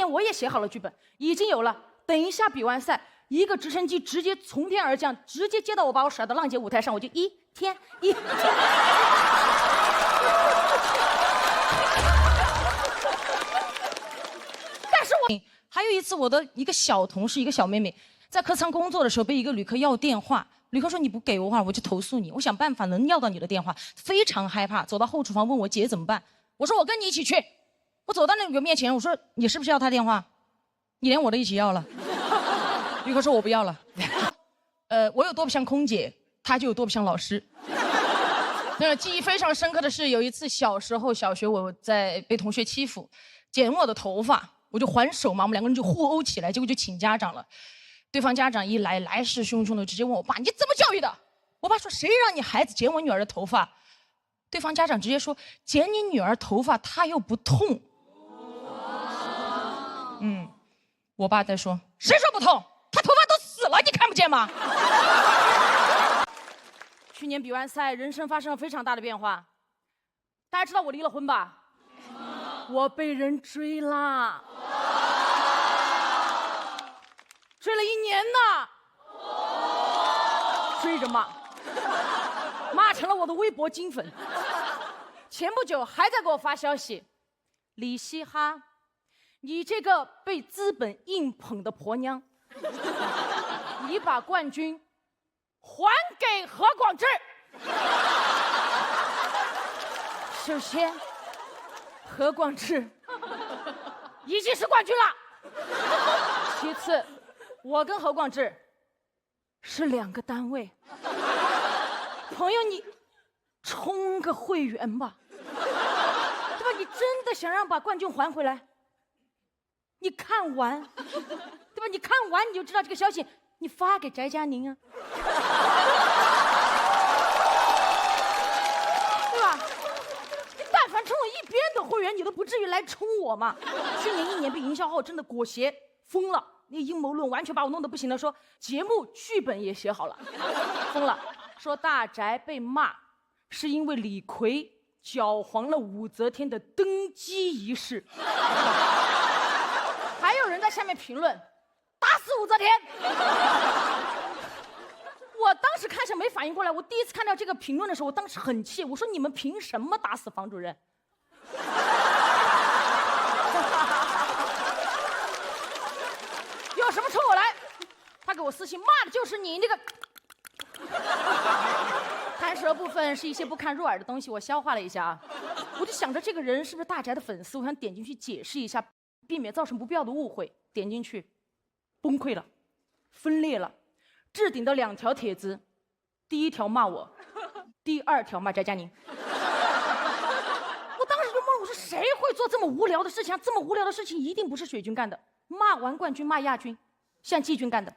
年我也写好了剧本，已经有了。等一下比完赛，一个直升机直接从天而降，直接接到我把我甩到浪姐舞台上，我就一天。但是还有一次，我的一个小同事，一个小妹妹，在客舱工作的时候被一个旅客要电话，旅客说你不给我话，我就投诉你。我想办法能要到你的电话，非常害怕，走到后厨房问我姐怎么办。我说我跟你一起去。我走到那个面前，我说你是不是要他电话？你连我都一起要了。旅客说我不要了。我有多不像空姐，他就有多不像老师。记忆非常深刻的是，有一次小时候小学我在被同学欺负，剪我的头发，我就还手嘛，我们两个人就互殴起来，结果就请家长了。对方家长一来，来势汹汹的直接问我爸：“你怎么教育的？”我爸说：“谁让你孩子剪我女儿的头发？”对方家长直接说：“剪你女儿头发，她又不痛。”我爸在说：“谁说不痛？她头发都死了，你看不见吗？”去年比完赛，人生发生了非常大的变化。大家知道我离了婚吧？我被人追啦，追了1年呢，追着骂，骂成了我的微博金粉。前不久还在给我发消息，李希哈，你这个被资本硬捧的婆娘，你把冠军还给何广智。首先，何广智已经是冠军了。其次，我跟何广智是2个单位。朋友，你充个会员吧，对吧？你真的想让把冠军还回来？你看完，对吧？你看完你就知道这个消息，你发给翟佳宁啊，对吧？你但凡充了一边的会员，你都不至于来冲我嘛。去年1年被营销号真的裹挟疯了，那阴谋论完全把我弄得不行了，说节目剧本也写好了，疯了，说大宅被骂是因为李逵搅黄了武则天的登基仪式。还有人在下面评论，打死武则天。我当时看下没反应过来，我第一次看到这个评论的时候，我当时很气，我说你们凭什么打死房主任？有什么冲我来？他给我私信，骂的就是你那个。弹舌部分是一些不堪入耳的东西，我消化了一下啊，我就想着这个人是不是大宅的粉丝，我想点进去解释一下，避免造成不必要的误会。点进去，崩溃了，分裂了，置顶的2条帖子，第1条骂我，第2条骂翟佳宁。我当时就懵了，我说谁会做这么无聊的事情啊？这么无聊的事情一定不是水军干的，骂完冠军骂亚军，像季军干的。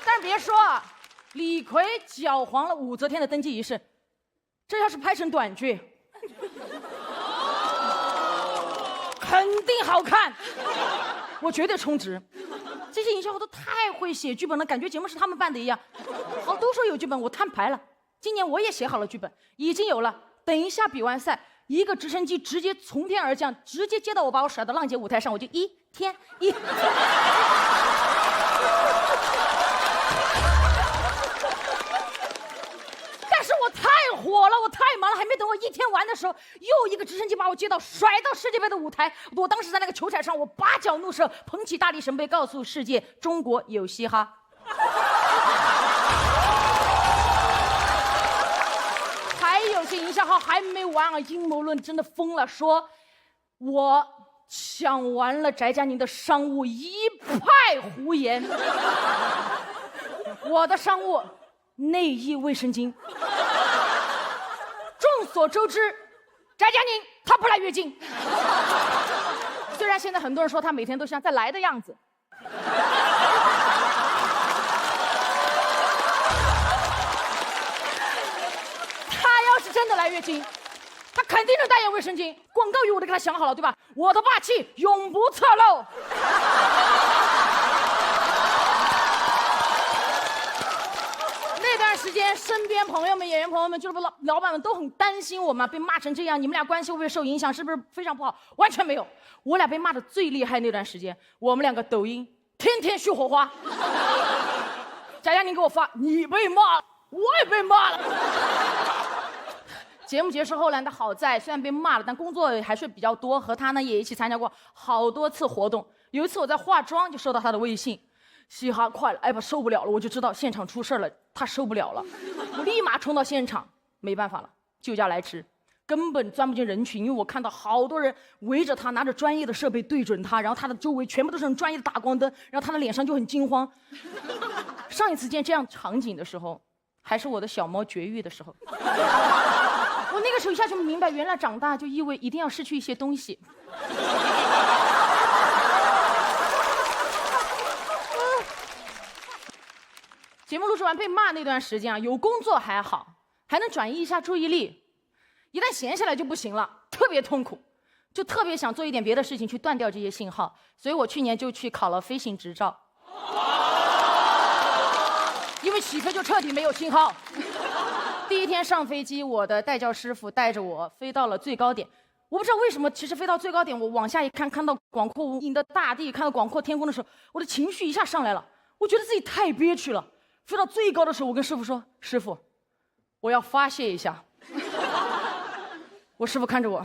但别说李逵搅黄了武则天的登基仪式，这要是拍成短剧，肯定好看，我绝对充值。这些营销号都太会写剧本了，感觉节目是他们办的一样。好，都说有剧本，我摊牌了。今年我也写好了剧本，已经有了。等一下比完赛，一个直升机直接从天而降，直接接到我把我甩到浪姐舞台上，我就一天。但是我太火了，我太忙了，还没等我1天完的时候，又一个直升机把我接到甩到世界杯的舞台。我当时在那个球场上，我8脚怒射，捧起大力神杯，告诉世界中国有嘻哈。还有些营销号还没完啊，阴谋论真的疯了，说我抢完了翟佳宁的商务，一派胡言。我的商务内衣卫生巾。众所周知，翟佳宁她不来月经，虽然现在很多人说她每天都像在来的样子。她要是真的来月经，她肯定能代言卫生巾，广告语我都给她想好了，对吧？我的霸气永不侧漏。那段时间，身边朋友们、演员朋友们、俱乐部老板们都很担心我嘛，被骂成这样，你们俩关系会不会受影响？是不是非常不好？完全没有，我俩被骂的最厉害那段时间，我们两个抖音天天续火花。佳佳，你给我发，你被骂了，我也被骂了。节目结束后呢，他好在虽然被骂了，但工作还是比较多，和他呢也一起参加过好多次活动。有一次我在化妆，就收到他的微信。嘻哈，快了，哎吧，受不了了，我就知道现场出事了，他受不了了，我立马冲到现场，没办法了，救驾来迟，根本钻不进人群，因为我看到好多人围着他，拿着专业的设备对准他，然后他的周围全部都是很专业的打光灯，然后他的脸上就很惊慌。上一次见这样场景的时候，还是我的小猫绝育的时候，我那个时候一下就明白，原来长大就意味一定要失去一些东西。节目录制完被骂那段时间啊，有工作还好，还能转移一下注意力，一旦闲下来就不行了，特别痛苦，就特别想做一点别的事情去断掉这些信号，所以我去年就去考了飞行执照，因为起飞就彻底没有信号。第一天上飞机，我的带教师傅带着我飞到了最高点，我不知道为什么，其实飞到最高点，我往下一看，看到广阔无垠的大地，看到广阔天空的时候，我的情绪一下上来了，我觉得自己太憋屈了。飞到最高的时候，我跟师傅说：“师傅，我要发泄一下。”我师傅看着我：“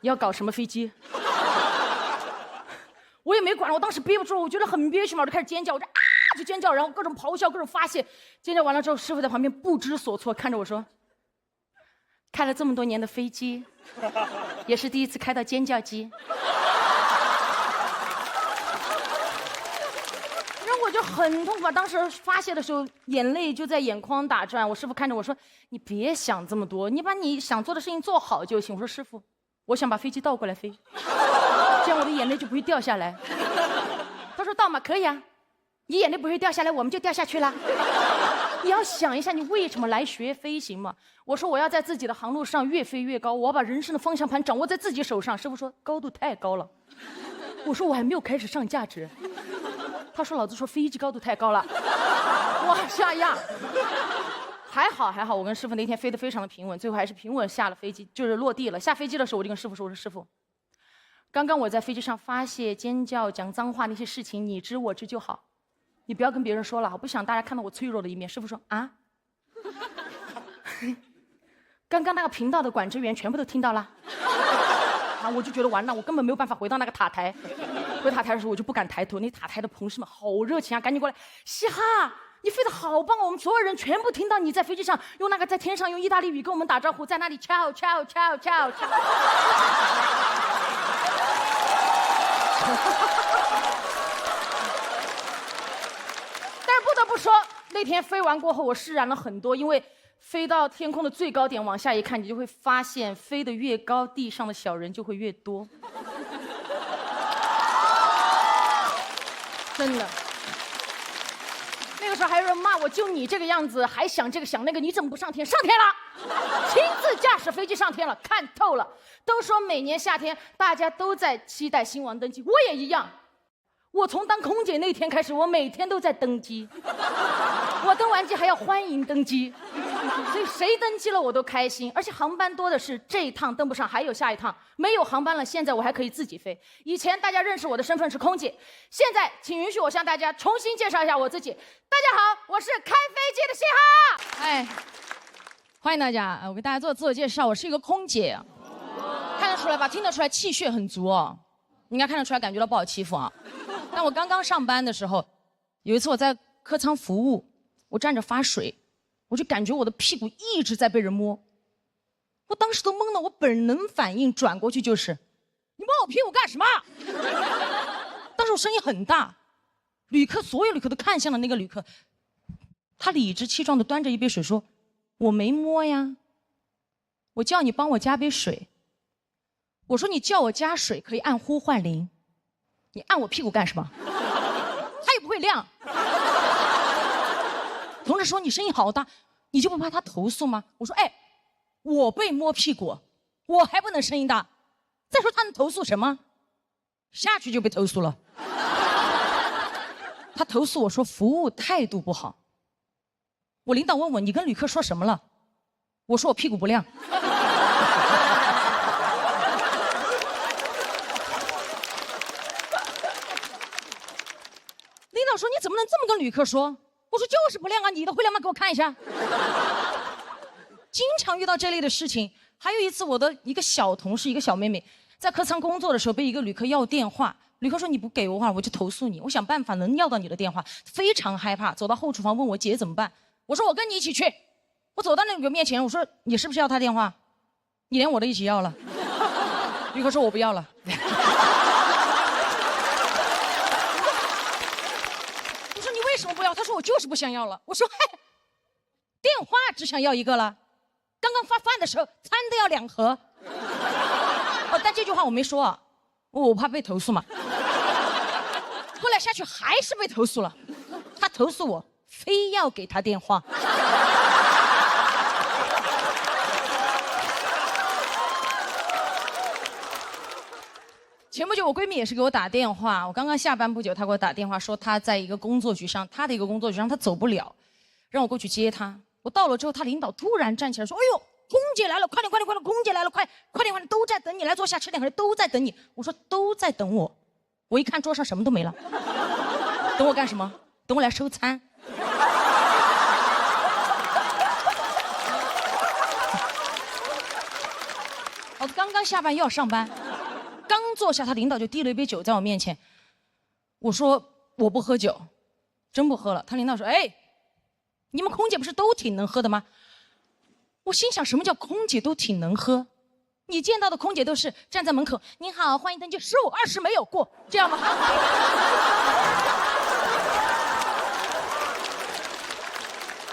你要搞什么飞机？”我也没管，我当时憋不住，我觉得很憋屈嘛，我就开始尖叫，我就尖叫，然后各种咆哮，各种发泄。尖叫完了之后，师傅在旁边不知所措，看着我说：“开了这么多年的飞机，也是第一次开到尖叫机。”我就很痛苦，当时发泄的时候，眼泪就在眼眶打转。我师傅看着我说：“你别想这么多，你把你想做的事情做好就行。”我说：“师傅，我想把飞机倒过来飞，这样我的眼泪就不会掉下来。”他说：“倒嘛，可以啊，你眼泪不会掉下来，我们就掉下去了。你要想一下，你为什么来学飞行嘛？”我说：“我要在自己的航路上越飞越高，我要把人生的方向盘掌握在自己手上。”师傅说：“高度太高了。”我说：“我还没有开始上价值。”他说：“老子说飞机高度太高了，往下压。”还好，我跟师傅那天飞得非常的平稳，最后还是平稳下了飞机，就是落地了。下飞机的时候，我就跟师傅说：“我说师傅，刚刚我在飞机上发泄、尖叫、讲脏话那些事情，你知我知就好，你不要跟别人说了，我不想大家看到我脆弱的一面。”师傅说：“啊，刚刚那个频道的管制员全部都听到了。”啊，我就觉得完了，我根本没有办法回到那个塔台。回塔台的时候，我就不敢抬头，那塔台的同事们好热情啊，赶紧过来，嘻哈，你飞得好棒，我们所有人全部听到你在飞机上用那个在天上用意大利语跟我们打招呼，在那里 ciao ciao ciao ciao ciao。但是不得不说，那天飞完过后，我释然了很多，因为飞到天空的最高点，往下一看，你就会发现，飞得越高，地上的小人就会越多。真的，那个时候还有人骂我，就你这个样子，还想这个想那个，你怎么不上天？上天了，亲自驾驶飞机上天了，看透了。都说每年夏天大家都在期待新王登基，我也一样。我从当空姐那天开始，我每天都在登机。我登完机还要欢迎登机，所以谁登机了我都开心。而且航班多的是，这一趟登不上还有下一趟，没有航班了，现在我还可以自己飞。以前大家认识我的身份是空姐，现在请允许我向大家重新介绍一下我自己。大家好，我是开飞机的嘻哈。哎，欢迎大家，我给大家做自我介绍，我是一个空姐，看得出来吧？听得出来气血很足哦，应该看得出来，感觉到不好欺负啊。但我刚刚上班的时候，有一次我在客舱服务，我站着发水，我就感觉我的屁股一直在被人摸，我当时都懵了，我本能反应转过去就是，你摸我屁股干什么？当时我声音很大，所有旅客都看向了那个旅客，他理直气壮地端着一杯水说：“我没摸呀，我叫你帮我加杯水。”我说：“你叫我加水可以按呼唤铃。”你按我屁股干什么？他也不会亮。同事说你声音好大，你就不怕他投诉吗？我说：“哎，我被摸屁股，我还不能声音大。再说他能投诉什么？下去就被投诉了。他投诉我说服务态度不好，我领导问我你跟旅客说什么了，我说我屁股不亮。领导说你怎么能这么跟旅客说？我说就是不亮啊，你的会亮吗？给我看一下。经常遇到这类的事情。还有一次，我的一个小同事，一个小妹妹，在客舱工作的时候被一个旅客要电话，旅客说你不给我的话，我就投诉你。我想办法能要到你的电话，非常害怕，走到后厨房问我姐怎么办。我说我跟你一起去。我走到那个面前，我说你是不是要他电话？你连我的一起要了。旅客说我不要了。我说你为什么不要？他说我就是不想要了。我说嘿，电话只想要一个了。刚刚发饭的时候，餐都要2盒。哦，但这句话我没说啊，我怕被投诉嘛。后来下去还是被投诉了，他投诉我非要给他电话。前不久我闺蜜也是给我打电话，我刚刚下班不久，她给我打电话说她在一个工作局上，她的一个工作局上她走不了，让我过去接她。我到了之后，她领导突然站起来说：“哎呦，空姐来了，快点快点快点，空姐来了，快点快点，都在等你，来坐下吃点，都在等你。”我说都在等我，我一看桌上什么都没了，等我干什么？等我来收餐。我刚刚下班又要上班，刚坐下，他领导就递了一杯酒在我面前。我说我不喝酒，真不喝了。他领导说：“哎，你们空姐不是都挺能喝的吗？”我心想，什么叫空姐都挺能喝？你见到的空姐都是站在门口，您好，欢迎登机，15、20没有过，这样吗？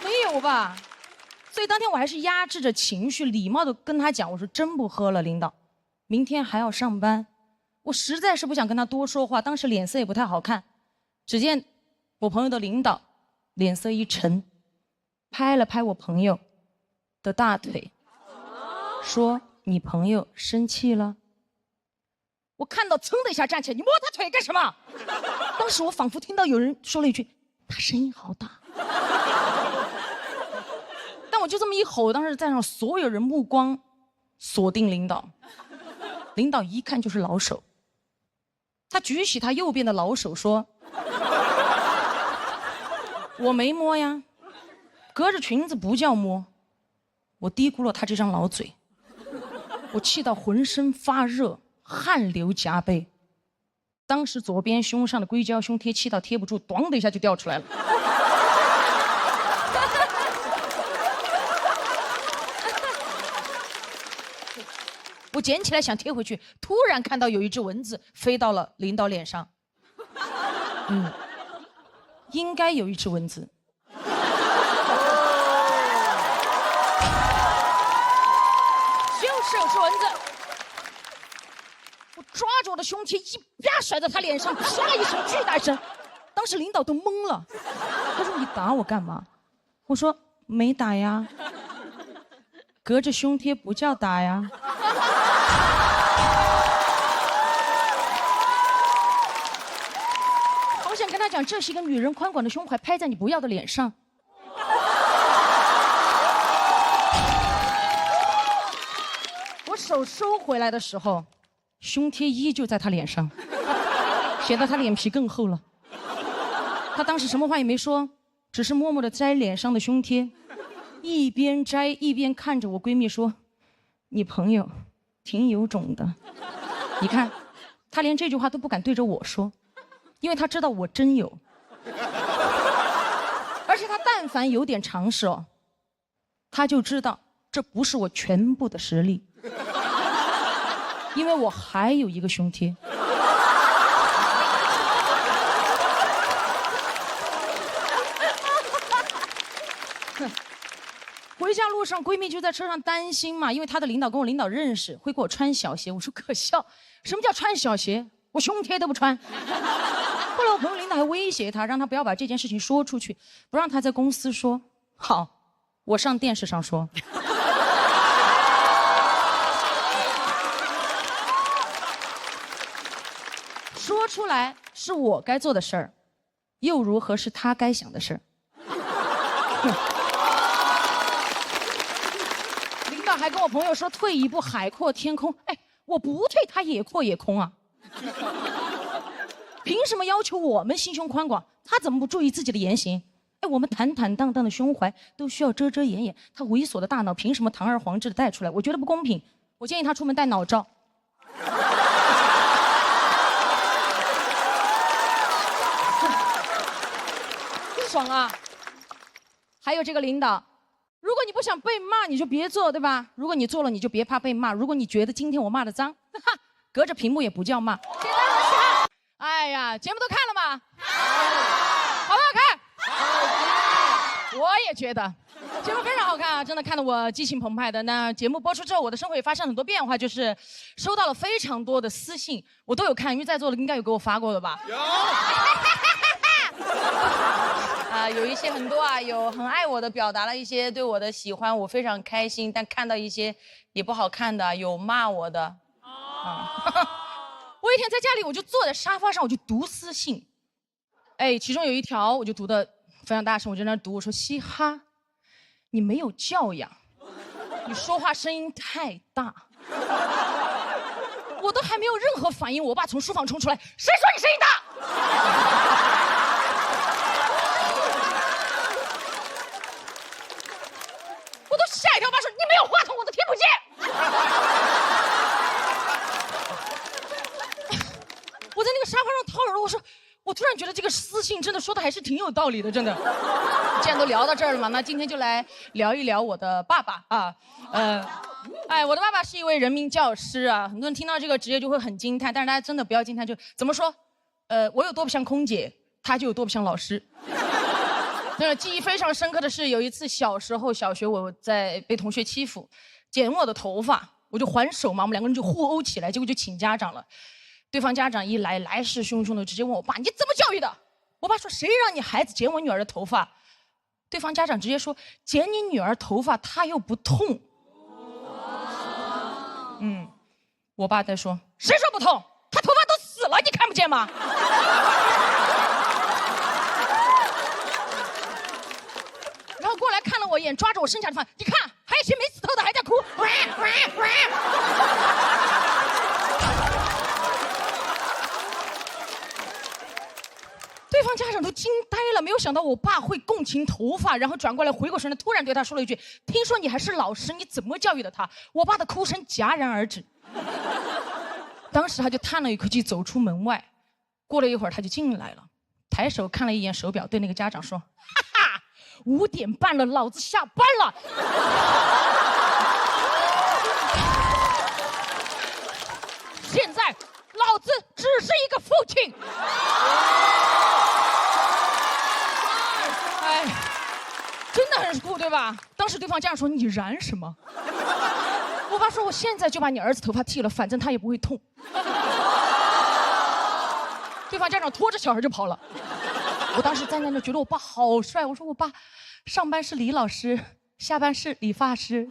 没有吧？所以当天我还是压制着情绪，礼貌的跟他讲，我说真不喝了，领导，明天还要上班。我实在是不想跟他多说话，当时脸色也不太好看。只见我朋友的领导脸色一沉，拍了拍我朋友的大腿，说：“你朋友生气了？”我看到噌的一下站起来，你摸他腿干什么？当时我仿佛听到有人说了一句：“他声音好大。”但我就这么一吼，当时在场所有人目光锁定领导，领导一看就是老手，他举起他右边的老手说：“我没摸呀，隔着裙子不叫摸。”我低估了他这张老嘴，我气到浑身发热，汗流浃背。当时左边胸上的硅胶胸贴气到贴不住，咣的一下就掉出来了。我捡起来想贴回去，突然看到有一只蚊子飞到了领导脸上。应该有一只蚊子。就是蚊子。我抓着我的胸贴一啪甩在他脸上，唰一声巨大声，当时领导都懵了。他说：“你打我干嘛？”我说：“没打呀，隔着胸贴不叫打呀。”我想跟他讲，这是一个女人宽广的胸怀拍在你不要的脸上。我手收回来的时候，胸贴依旧在他脸上，显得他脸皮更厚了。他当时什么话也没说，只是默默地摘脸上的胸贴，一边摘一边看着我闺蜜说：“你朋友挺有种的。”你看，他连这句话都不敢对着我说，因为他知道我真有。而且他但凡有点常识哦，他就知道这不是我全部的实力。因为我还有一个胸贴。回家路上，闺蜜就在车上担心嘛，因为她的领导跟我领导认识，会给我穿小鞋。我说可笑，什么叫穿小鞋？我胸贴都不穿。后来我朋友领导还威胁她，让她不要把这件事情说出去，不让她在公司说。好，我上电视上说。说出来是我该做的事儿，又如何是他该想的事儿？上还跟我朋友说退一步海阔天空，哎，我不退他也阔也空啊。凭什么要求我们心胸宽广？他怎么不注意自己的言行？哎，我们坦坦荡荡的胸怀都需要遮遮掩掩，他猥琐的大脑凭什么堂而皇之的带出来？我觉得不公平。我建议他出门带脑罩。爽啊！还有这个领导，如果你不想被骂，你就别做，对吧？如果你做了，你就别怕被骂。如果你觉得今天我骂的脏，哈，隔着屏幕也不叫骂。哎呀，节目都看了吗？好不好看？我也觉得节目非常好看啊，真的看得我激情澎湃的。那节目播出之后，我的生活也发生很多变化，就是收到了非常多的私信，我都有看，因为在座的应该有给我发过的吧？有。有一些很多啊，有很爱我的，表达了一些对我的喜欢，我非常开心。但看到一些也不好看的，有骂我的。我一天在家里，我就坐在沙发上，我就读私信。哎，其中有一条我就读得非常大声，我就在那读，我说：嘻哈，你没有教养，你说话声音太大。我都还没有任何反应，我爸从书房冲出来，谁说你声音大？我都吓一跳，我爸说你没有话筒，我都听不见。我在那个沙发上掏耳朵，我说，我突然觉得这个私信真的说的还是挺有道理的，真的。既然都聊到这儿了嘛，那今天就来聊一聊我的爸爸啊，我的爸爸是一位人民教师啊，很多人听到这个职业就会很惊叹，但是大家真的不要惊叹，就怎么说？我有多不像空姐，他就有多不像老师。那记忆非常深刻的是，有一次小时候小学我在被同学欺负，剪我的头发，我就还手嘛，我们两个人就互殴起来，结果就请家长了。对方家长一来，来势汹汹的直接问我爸：“你怎么教育的？”我爸说：“谁让你孩子剪我女儿的头发？”对方家长直接说：“剪你女儿头发，她又不痛。”我爸在说：“谁说不痛？她头发都死了，你看不见吗？”然后过来看了我一眼，抓着我剩下的发，你看，还有些没死透的还在哭。对方家长都惊呆了，没有想到我爸会共情头发，然后转过来回过神来，突然对他说了一句：“听说你还是老师，你怎么教育的他？”我爸的哭声戛然而止。当时他就叹了一口气，走出门外。过了一会儿，他就进来了，抬手看了一眼手表，对那个家长说：“哈哈，5点半了，老子下班了。”现在，老子只是一个父亲。哎，真的很酷，对吧？当时对方家长说：“你燃什么？”我爸说：“我现在就把你儿子头发剃了，反正他也不会痛。”对方家长拖着小孩就跑了。我当时站在那觉得我爸好帅，我说我爸上班是李老师，下班是理发师。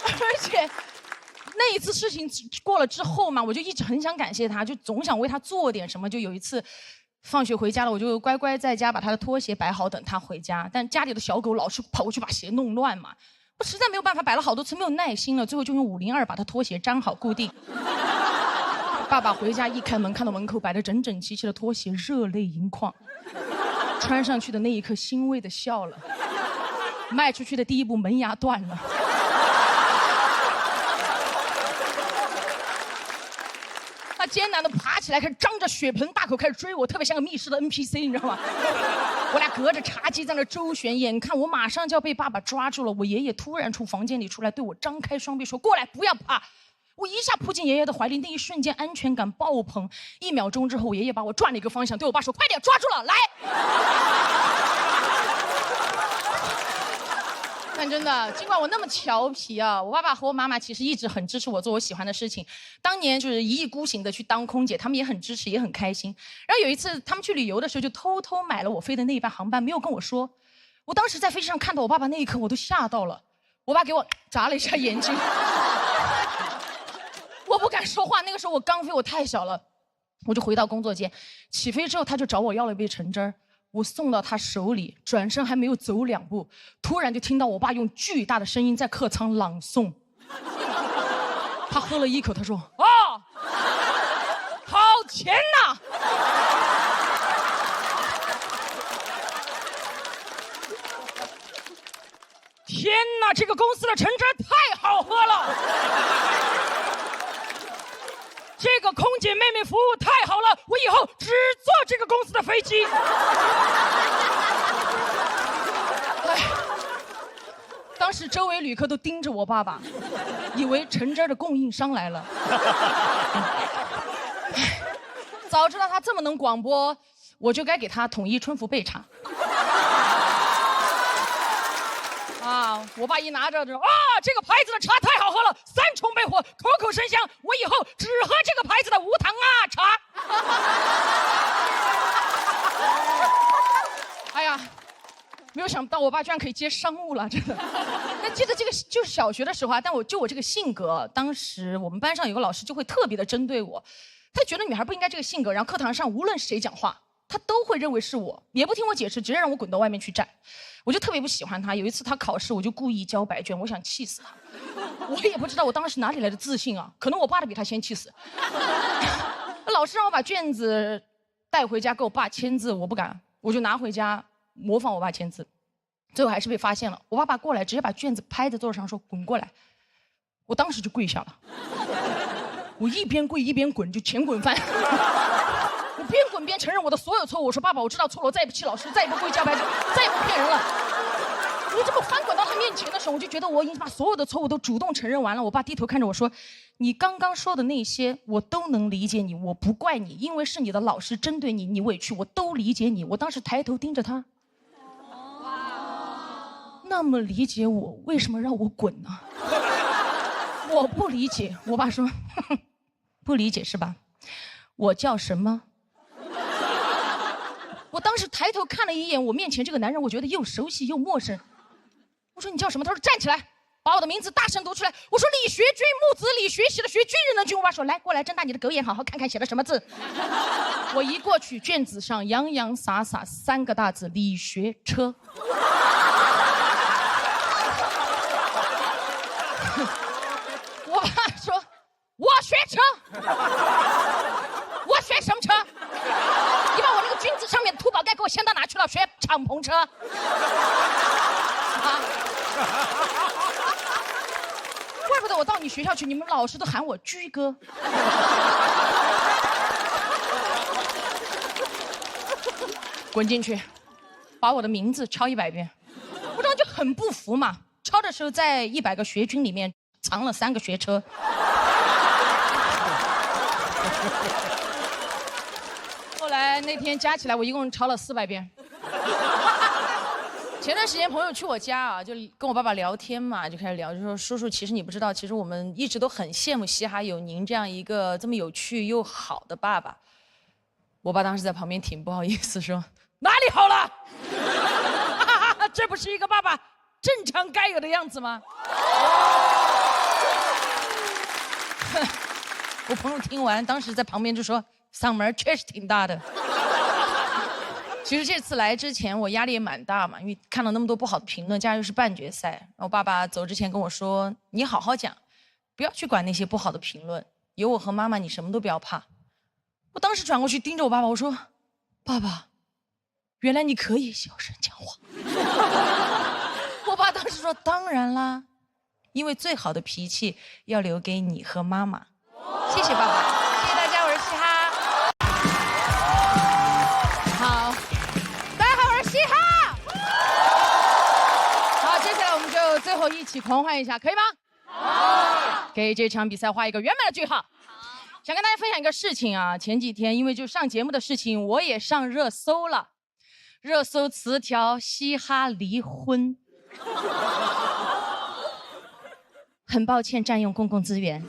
而且那一次事情过了之后嘛，我就一直很想感谢他，就总想为他做点什么。就有一次放学回家了，我就乖乖在家把他的拖鞋摆好等他回家，但家里的小狗老是跑过去把鞋弄乱嘛，我实在没有办法，摆了好多次没有耐心了，最后就用502把他拖鞋粘好固定。爸爸回家一开门，看到门口摆着整整齐齐的拖鞋，热泪盈眶。穿上去的那一刻，欣慰的笑了。迈出去的第一步，门牙断了。他艰难的爬起来，开始张着血盆大口开始追我，特别像个密室的 NPC， 你知道吗？我俩隔着茶几在那周旋，眼看我马上就要被爸爸抓住了。我爷爷突然从房间里出来，对我张开双臂说：“过来，不要怕。”我一下扑进爷爷的怀里，那一瞬间安全感爆棚。1秒钟之后，我爷爷把我转了一个方向，对我爸说：“快点，抓住了，来！”但真的，尽管我那么调皮啊，我爸爸和我妈妈其实一直很支持我做我喜欢的事情。当年就是一意孤行的去当空姐，他们也很支持，也很开心。然后有一次他们去旅游的时候，就偷偷买了我飞的那一班航班，没有跟我说。我当时在飞机上看到我爸爸那一刻，我都吓到了。我爸给我眨了一下眼睛。我不敢说话，那个时候我刚飞，我太小了，我就回到工作间。起飞之后，他就找我要了一杯橙汁儿。我送到他手里，转身还没有走2步，突然就听到我爸用巨大的声音在客舱朗诵。他喝了一口，他说：“啊，好甜呐！”天哪，这个公司的橙汁太好喝了！这个空姐妹妹服务太好了，我以后只坐这个公司的飞机。哎，当时周围旅客都盯着我爸爸，以为橙汁的供应商来了。早知道他这么能广播，我就该给他统一春福备茶。啊！我爸一拿着就啊，这个牌子的茶太好喝了，3重焙火，口口生香。我以后只喝这个牌子的无糖茶。哎呀，没有想到我爸居然可以接商务了，真的。但记得这个就是小学的时候啊，但我这个性格，当时我们班上有个老师就会特别的针对我，他觉得女孩不应该这个性格，然后课堂上无论谁讲话，他都会认为是我，也不听我解释，直接让我滚到外面去站。我就特别不喜欢他。有一次他考试，我就故意交白卷，我想气死他。我也不知道我当时哪里来的自信啊，可能我爸的比他先气死。老师让我把卷子带回家给我爸签字，我不敢，我就拿回家模仿我爸签字，最后还是被发现了。我爸爸过来直接把卷子拍在桌子上说：“滚过来！”我当时就跪下了，我一边跪一边滚，就前滚翻。我边滚边承认我的所有错误，我说：“爸爸，我知道错了，我再也不气老师，再也不跪交白卷，再也不骗人了。”我这么翻滚到他面前的时候，我就觉得我已经把所有的错误都主动承认完了。我爸低头看着我说：“你刚刚说的那些，我都能理解你，我不怪你，因为是你的老师针对你，你委屈，我都理解你。”我当时抬头盯着他，那么理解我，为什么让我滚呢？我不理解。我爸说：“呵呵，不理解是吧？我叫什么？”我当时抬头看了一眼我面前这个男人，我觉得又熟悉又陌生。我说：“你叫什么？”他说：“站起来，把我的名字大声读出来。”我说：“李学军，木子李，学习的学，军人的军。”我爸说：“来，过来，睁大你的狗眼，好好看看写的什么字。”我一过去，卷子上洋洋洒洒3个大字：李学车。我爸说：“我学车，我学什么车？你把我那个军字上面的兔宝盖给我掀到哪去了？学敞篷车。”啊！怪不得我到你学校去，你们老师都喊我居哥。滚进去，把我的名字抄100遍。我当时就很不服嘛，抄的时候在100个学军里面藏了3个学车。后来那天加起来，我一共抄了400遍。前段时间朋友去我家啊，就跟我爸爸聊天嘛，就开始聊，就说：“叔叔，其实你不知道，其实我们一直都很羡慕嘻哈有您这样一个这么有趣又好的爸爸。”我爸当时在旁边挺不好意思说：“哪里好了？这不是一个爸爸正常该有的样子吗？”我朋友听完，当时在旁边就说：“嗓门确实挺大的。”其实这次来之前，我压力也蛮大嘛，因为看了那么多不好的评论，加上又是半决赛。然后爸爸走之前跟我说：“你好好讲，不要去管那些不好的评论，有我和妈妈，你什么都不要怕。”我当时转过去盯着我爸爸，我说：“爸爸，原来你可以小声讲话。”我爸当时说：“当然啦，因为最好的脾气要留给你和妈妈。”谢谢爸爸，谢谢大家，我是嘻哈。好，大家好，我是嘻哈。好，接下来我们就最后一起狂欢一下，可以吗？好，给这场比赛画一个圆满的句号。想跟大家分享一个事情啊，前几天因为就上节目的事情，我也上热搜了，热搜词条嘻哈离婚。很抱歉占用公共资源。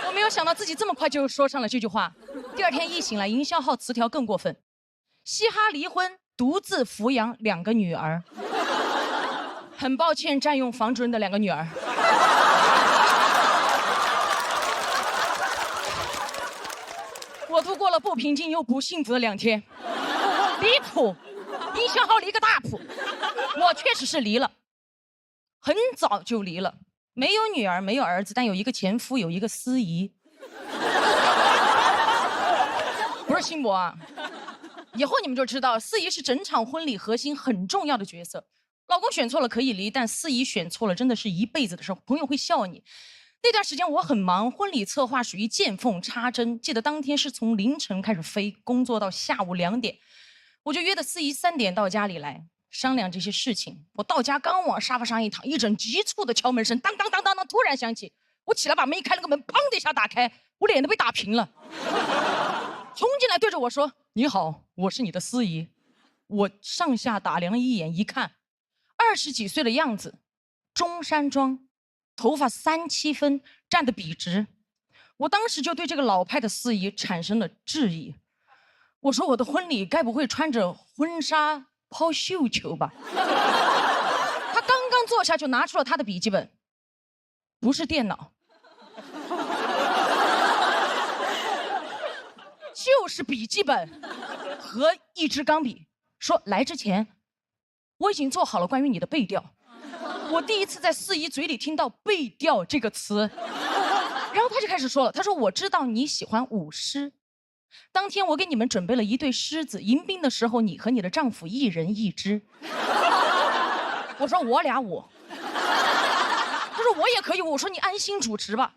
我没有想到自己这么快就说上了这句话。第二天一醒来，营销号词条更过分，嘻哈离婚，独自抚养2个女儿。很抱歉占用房主任的2个女儿。我度过了不平静又不幸福的2天。离谱，你想好离个大谱。我确实是离了，很早就离了，没有女儿，没有儿子，但有一个前夫，有一个司仪。不是新博啊，以后你们就知道，司仪是整场婚礼核心很重要的角色。老公选错了可以离，但司仪选错了，真的是一辈子的事。朋友会笑你。那段时间我很忙，婚礼策划属于见缝插针。记得当天是从凌晨开始飞，工作到下午2点，我就约的司仪3点到家里来商量这些事情。我到家刚往沙发上一躺，一阵急促的敲门声当当当当当突然响起。我起来把门一开，那个门砰的一下打开，我脸都被打平了。冲进来对着我说：“你好，我是你的司仪。”我上下打量了一眼，一看，20几岁的样子，中山装，头发3、7分，站得笔直。我当时就对这个老派的司仪产生了质疑。我说：“我的婚礼该不会穿着婚纱抛绣球吧？”他刚刚坐下就拿出了他的笔记本，不是电脑，就是笔记本和一支钢笔。说来之前，我已经做好了关于你的背调。我第一次在司仪嘴里听到背调这个词，然后他就开始说了，他说：“我知道你喜欢舞狮，当天我给你们准备了一对狮子，迎宾的时候你和你的丈夫1人1只。”我说我俩舞。他说我也可以舞。我说你安心主持吧。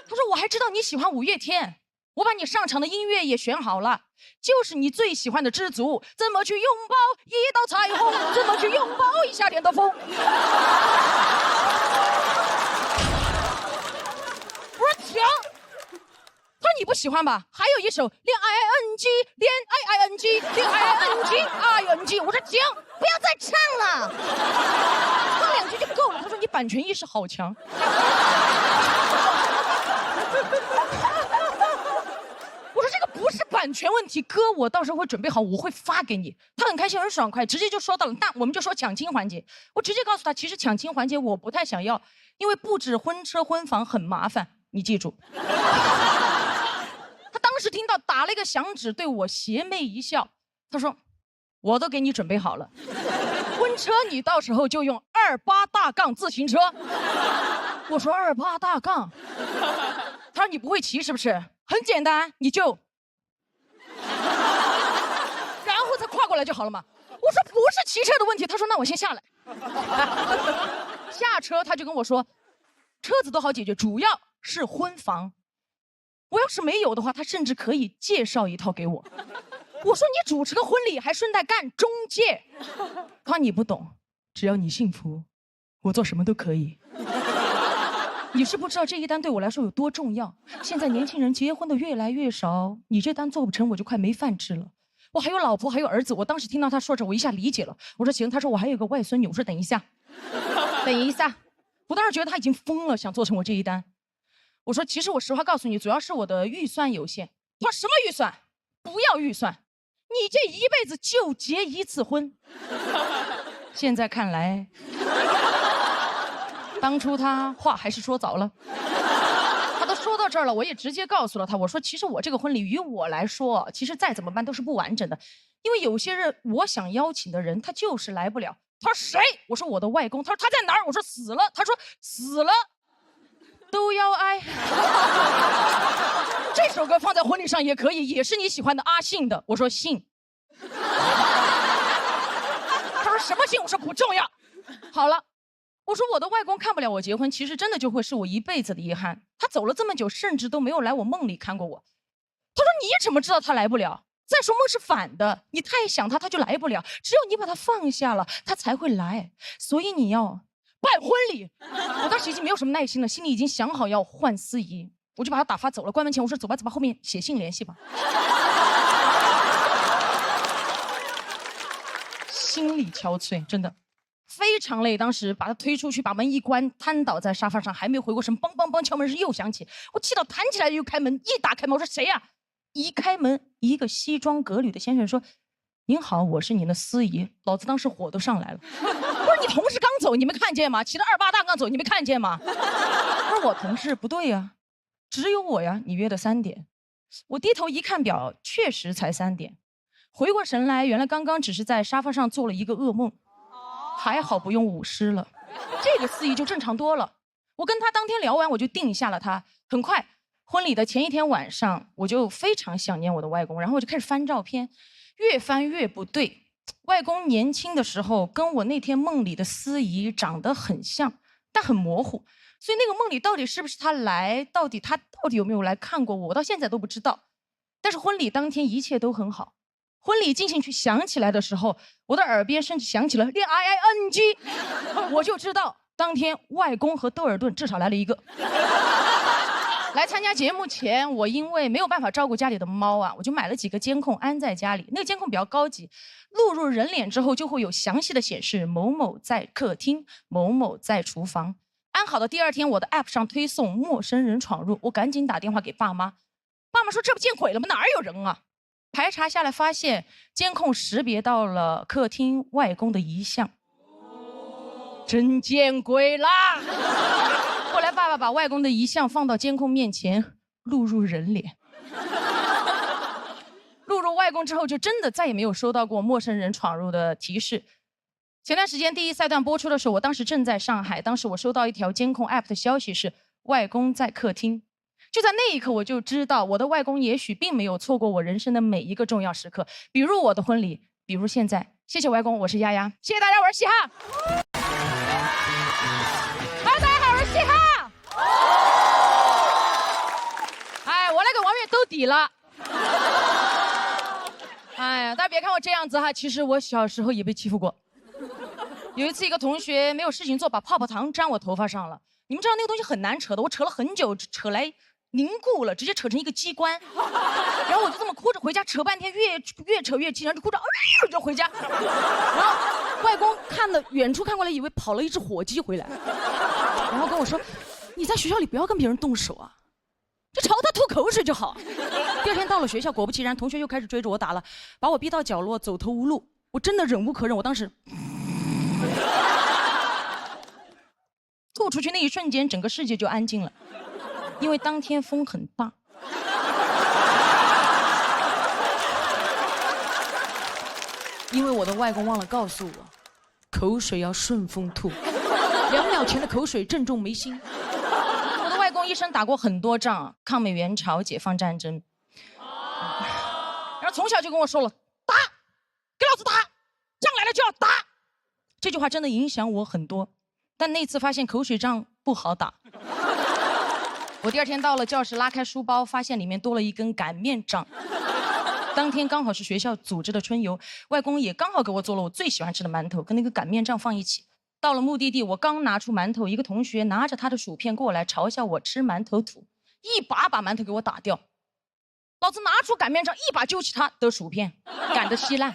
他说我还知道你喜欢5月天，我把你上场的音乐也选好了，就是你最喜欢的知足。怎么去拥抱一道彩虹？怎么去拥抱一夏天的风？我说停。他说你不喜欢吧？还有一首恋爱 ing 恋爱 ing 恋爱 ing。我说停，不要再唱了，唱2句就够了。他说你版权意识好强。我说这个不是版权问题，哥，我到时候会准备好，我会发给你。他很开心，很爽快，直接就说到了。那我们就说抢亲环节。我直接告诉他，其实抢亲环节我不太想要，因为布置婚车婚房很麻烦，你记住。他当时听到打了一个响指，对我邪魅一笑，他说：“我都给你准备好了，婚车你到时候就用28大杠自行车。”我说28大杠。他说你不会骑是不是？很简单，你就，然后再跨过来就好了嘛。我说不是骑车的问题。他说那我先下来。下车他就跟我说，车子都好解决，主要是婚房。我要是没有的话，他甚至可以介绍一套给我。我说你主持个婚礼还顺带干中介。他说你不懂，只要你幸福，我做什么都可以。你是不知道这一单对我来说有多重要。现在年轻人结婚的越来越少，你这单做不成，我就快没饭吃了。我还有老婆，还有儿子。我当时听到他说这，我一下理解了。我说行。他说我还有个外孙女。我说等一下，等一下。我当时觉得他已经疯了，想做成我这一单。我说其实我实话告诉你，主要是我的预算有限。他说什么预算？不要预算，你这一辈子就结1次婚。现在看来，当初他话还是说早了。他都说到这儿了，我也直接告诉了他，我说其实我这个婚礼于我来说，其实再怎么办都是不完整的，因为有些人我想邀请的人他就是来不了。他说谁？我说我的外公。他说他在哪儿？我说死了。他说死了都要爱。这首歌放在婚礼上也可以，也是你喜欢的阿信的。我说信。他说什么信？我说不重要。好了。我说我的外公看不了我结婚，其实真的就会是我一辈子的遗憾。他走了这么久，甚至都没有来我梦里看过我。他说你怎么知道他来不了？再说梦是反的，你太想他，他就来不了。只有你把他放下了，他才会来。所以你要办婚礼。我当时已经没有什么耐心了，心里已经想好要换司仪，我就把他打发走了。关门前我说走吧走吧，后面写信联系吧。心力憔悴，真的。非常累，当时把他推出去，把门一关，瘫倒在沙发上，还没回过神，梆梆梆，敲门声又响起，我气到弹起来又开门，一打开门，我说谁呀？一开门，一个西装革履的先生说：“您好，我是您的司仪。”老子当时火都上来了，我说你同事刚走，你没看见吗？骑着28大杠走，你没看见吗？我说我同事不对呀，只有我呀，你约的3点。我低头一看表，确实才3点。回过神来，原来刚刚只是在沙发上做了一个噩梦，还好不用舞狮了，这个司仪就正常多了。我跟他当天聊完，我就定下了他。很快，婚礼的前一天晚上，我就非常想念我的外公，然后我就开始翻照片，越翻越不对。外公年轻的时候跟我那天梦里的司仪长得很像，但很模糊，所以那个梦里到底是不是他来，他到底有没有来看过我，我到现在都不知道。但是婚礼当天一切都很好。婚礼进行曲响起来的时候，我的耳边甚至响起了恋 IING， 我就知道当天外公和窦尔顿至少来了一个。来参加节目前，我因为没有办法照顾家里的猫啊，我就买了几个监控安在家里。那个监控比较高级，录入人脸之后就会有详细的显示某某在客厅，某某在厨房。安好的第二天，我的 app 上推送陌生人闯入，我赶紧打电话给爸妈。爸妈说这不见鬼了吗？哪儿有人啊？排查下来发现监控识别到了客厅外公的遗像，真见鬼啦！后来爸爸把外公的遗像放到监控面前，录入人脸。录入外公之后，就真的再也没有收到过陌生人闯入的提示。前段时间第一赛段播出的时候，我当时正在上海，当时我收到一条监控 app 的消息是外公在客厅。就在那一刻，我就知道我的外公也许并没有错过我人生的每一个重要时刻，比如我的婚礼，比如现在。谢谢外公，我是丫丫。谢谢大家，我是嘻哈。大家好，我是嘻哈。哎，我来跟王源兜底了。哎呀，大家别看我这样子哈，其实我小时候也被欺负过。有一次，一个同学没有事情做，把泡泡糖粘我头发上了。你们知道那个东西很难扯的，我扯了很久，扯来凝固了，直接扯成一个机关，然后我就这么哭着回家，扯半天，越扯越气，然后就哭着，就回家。然后外公远处看过来，以为跑了一只火鸡回来，然后跟我说：“你在学校里不要跟别人动手啊，就朝他吐口水就好。”第二天到了学校，果不其然，同学又开始追着我打了，把我逼到角落，走投无路。我真的忍无可忍，我当时吐出去那一瞬间，整个世界就安静了。因为当天风很大，因为我的外公忘了告诉我，口水要顺风吐，2秒前的口水正中眉心。我的外公一生打过很多仗，抗美援朝、解放战争，然后从小就跟我说了，打，给老子打，仗来了就要打。这句话真的影响我很多，但那次发现口水仗不好打。我第二天到了教室，拉开书包，发现里面多了一根擀面杖。当天刚好是学校组织的春游，外公也刚好给我做了我最喜欢吃的馒头，跟那个擀面杖放一起。到了目的地，我刚拿出馒头，一个同学拿着他的薯片过来嘲笑我吃馒头土，一把把馒头给我打掉。老子拿出擀面杖，一把揪起他的薯片，擀得稀烂。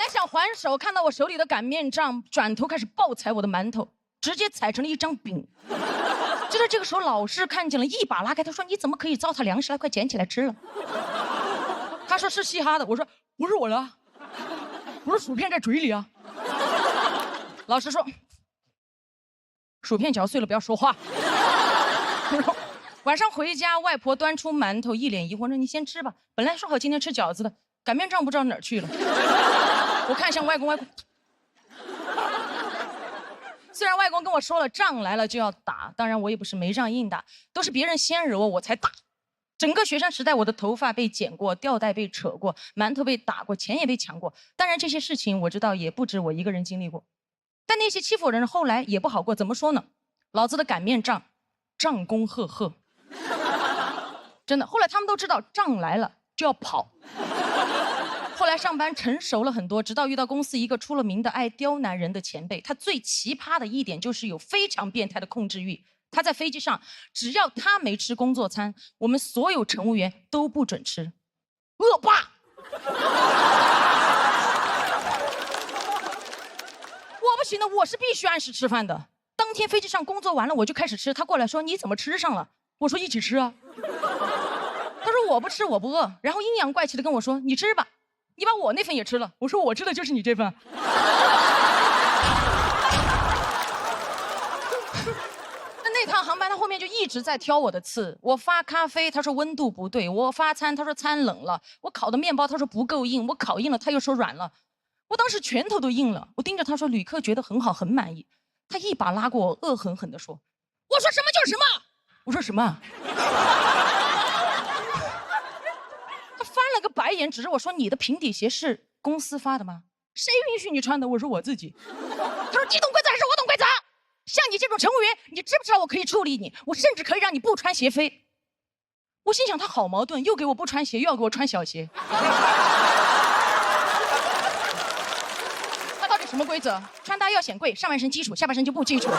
想还手，看到我手里的擀面杖，转头开始暴踩我的馒头，直接踩成了一张饼。就在这个时候，老师看见了，一把拉开，他说：“你怎么可以糟蹋粮食了？快捡起来吃了。”他说是嘻哈的，我说不是我的，我说薯片在嘴里啊。老师说薯片嚼碎了不要说话。晚上回家，外婆端出馒头，一脸疑惑说：“你先吃吧，本来说好今天吃饺子的，擀面杖不知道哪儿去了。”我看向外公，外公虽然外公跟我说了仗来了就要打，当然我也不是没仗硬打，都是别人先惹我才打。整个学生时代，我的头发被剪过，吊带被扯过，馒头被打过，钱也被抢过。当然这些事情我知道也不止我一个人经历过，但那些欺负我的人后来也不好过。怎么说呢？老子的擀面杖，仗功赫赫，真的。后来他们都知道仗来了就要跑。后来上班成熟了很多，直到遇到公司一个出了名的爱刁难人的前辈。他最奇葩的一点就是有非常变态的控制欲。他在飞机上，只要他没吃工作餐，我们所有乘务员都不准吃。恶霸！我不行的，我是必须按时吃饭的。当天飞机上工作完了，我就开始吃。他过来说：“你怎么吃上了？”我说：“一起吃啊。”他说：“我不吃，我不饿。”然后阴阳怪气的跟我说：“你吃吧。”你把我那份也吃了，我说我吃的就是你这份。那趟航班他他后面就一直在挑我的刺。我发咖啡，他说温度不对；我发餐，他说餐冷了；我烤的面包，他说不够硬；我烤硬了，他又说软了。我当时拳头都硬了，我盯着他说：“旅客觉得很好，很满意。”他一把拉过我，恶狠狠地说：“我说什么就是什么。”我说什么？他翻了个白眼，指着我说：“你的平底鞋是公司发的吗？谁允许你穿的？”我说：“我自己。”他说：“你懂规则还是我懂规则？像你这种乘务员，你知不知道我可以处理你？我甚至可以让你不穿鞋飞。”我心想他好矛盾，又给我不穿鞋，又要给我穿小鞋。他到底什么规则？穿搭要显贵，上半身基础，下半身就不基础。疯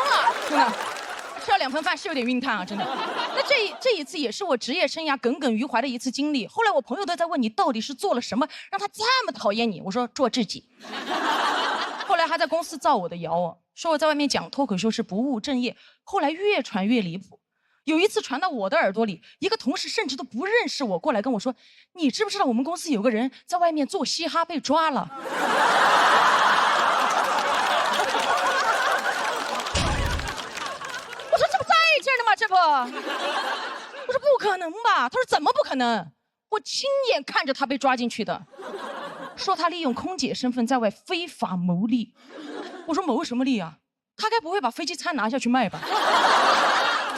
了，真的。吃了2份饭是有点晕碳啊，真的。那这一次也是我职业生涯耿耿于怀的一次经历。后来我朋友都在问你到底是做了什么让他这么讨厌你，我说做自己。后来还在公司造我的谣，说我在外面讲脱口秀是不务正业。后来越传越离谱，有一次传到我的耳朵里，一个同事甚至都不认识我，过来跟我说：“你知不知道我们公司有个人在外面做嘻哈被抓了？”我说这不在这儿呢吗？这不，我说不可能吧？他说怎么不可能？我亲眼看着他被抓进去的，说他利用空姐身份在外非法牟利。我说牟什么利啊？他该不会把飞机餐拿下去卖吧？